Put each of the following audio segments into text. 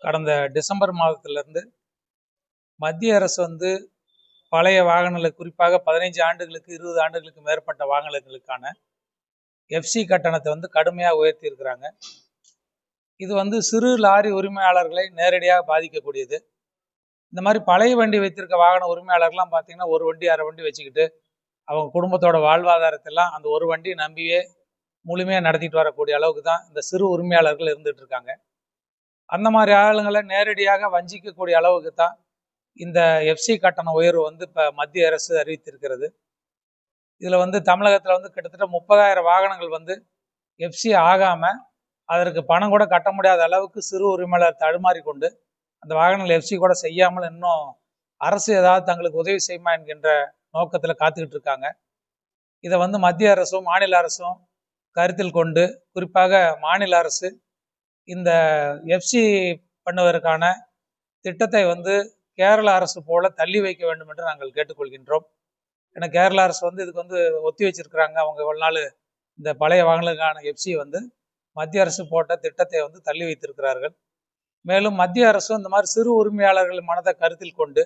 கடந்த டிசம்பர் மாதத்திலிருந்து மத்திய அரசு வந்து பழைய வாகனங்களுக்கு, குறிப்பாக 15 ஆண்டுகளுக்கு 20 ஆண்டுகளுக்கு மேற்பட்ட வாகனங்களுக்கான எஃப்சி கட்டணத்தை வந்து கடுமையாக உயர்த்தி இருக்கிறாங்க. இது வந்து சிறு லாரி உரிமையாளர்களை நேரடியாக பாதிக்கக்கூடியது. இந்த மாதிரி பழைய வண்டி வைத்திருக்க வாகன உரிமையாளர்லாம் பார்த்தீங்கன்னா, ஒரு வண்டி அரை வண்டி வச்சுக்கிட்டு அவங்க குடும்பத்தோட வாழ்வாதாரத்தெல்லாம் அந்த ஒரு வண்டியை நம்பியே முழுமையாக நடத்திட்டு வரக்கூடிய அளவுக்கு தான் இந்த சிறு உரிமையாளர்கள் இருந்துட்டு இருக்காங்க. அந்த மாதிரி ஆளுங்களை நேரடியாக வஞ்சிக்கக்கூடிய அளவுக்கு தான் இந்த எஃப்சி கட்டண உயர்வு வந்து இப்போ மத்திய அரசு அறிவித்திருக்கிறது. இதில் வந்து தமிழகத்தில் வந்து கிட்டத்தட்ட 30,000 வாகனங்கள் வந்து எஃப்சி ஆகாமல் அதற்கு பணம் கூட கட்ட முடியாத அளவுக்கு சிறு உரிமையாளர் தடுமாறி கொண்டு அந்த வாகனங்கள் எஃப்சி கூட செய்யாமல் இன்னும் அரசு ஏதாவது தங்களுக்கு உதவி செய்யுமா என்கின்ற நோக்கத்தில் காத்துக்கிட்டு இருக்காங்க. இதை வந்து மத்திய அரசும் மாநில அரசும் கருத்தில் கொண்டு, குறிப்பாக மாநில அரசு இந்த எஃப்சி பண்ணுவதற்கான திட்டத்தை வந்து கேரள அரசு போல தள்ளி வைக்க வேண்டும் என்று நாங்கள் கேட்டுக்கொள்கின்றோம். ஏன்னா கேரள அரசு வந்து இதுக்கு வந்து ஒத்தி வச்சிருக்கிறாங்க. அவங்க இவ்வளவு நாள் இந்த பழைய வாகனங்களுக்கான எஃப்சி வந்து மத்திய அரசு போட்ட திட்டத்தை வந்து தள்ளி வைத்திருக்கிறார்கள். மேலும் மத்திய அரசும் இந்த மாதிரி சிறு உரிமையாளர்கள் மனதை கருத்தில் கொண்டு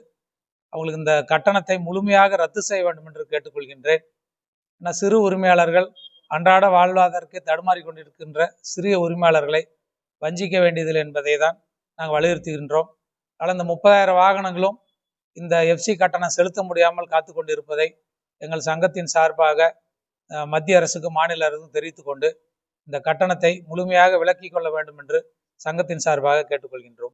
அவங்களுக்கு இந்த கட்டணத்தை முழுமையாக ரத்து செய்ய வேண்டும் என்று கேட்டுக்கொள்கின்றேன். ஏன்னா சிறு உரிமையாளர்கள் அன்றாட வாழ்வாதாரத்தை தடுமாறி கொண்டிருக்கின்ற சிறிய உரிமையாளர்களை வஞ்சிக்க வேண்டியதில்லை என்பதை தான் நாங்கள் வலியுறுத்துகின்றோம். ஆனால் இந்த 30,000 வாகனங்களும் இந்த எஃப்சி கட்டணம் செலுத்த முடியாமல் காத்து கொண்டு இருப்பதை எங்கள் சங்கத்தின் சார்பாக மத்திய அரசுக்கும் மாநில அரசுக்கும் தெரிவித்துக் கொண்டு இந்த கட்டணத்தை முழுமையாக விலக்கிக் கொள்ள வேண்டும் என்று சங்கத்தின் சார்பாக கேட்டுக்கொள்கின்றோம்.